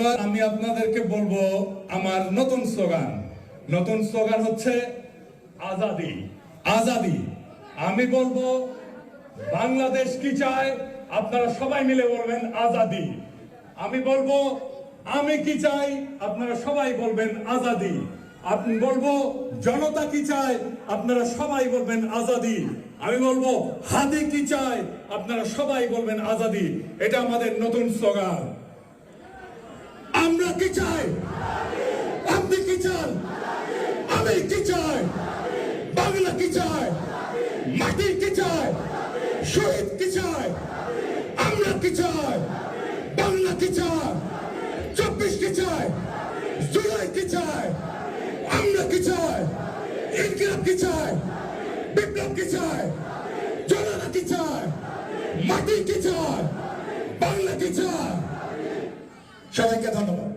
এবার আমি আপনাদেরকে বলবো আমার নতুন স্লোগান হচ্ছে আজাদি আজাদি। আমি বলবো বাংলাদেশ কি চায়, আপনারা সবাই মিলে বলবেন আজাদি। আমি বলবো আমি কি চাই, আপনারা সবাই বলবেন আজাদি। আমি বলবো জনতা কি চায়, আপনারা সবাই বলবেন আজাদি। আমি বলবো হাদি কি চায়, আপনারা সবাই বলবেন আজাদি। এটা আমাদের নতুন স্লোগান। আমরা কি চাই, আপনি কি চান, আমি কি চাই, বাংলা কি চায়, মাটি কি চায়, শহীদ কি চায়, আমরা কি চাই, বাংলা কি চায়, 24 কি চায়, জুলাই কি চায়, আমরা কি চাই, ইনকিলাব কি চায়, বিপ্লব কি চায়, জনতা কি চায়, মাটি কি চায়, বাংলা কি চায়। সবাইকে ধন্যবাদ।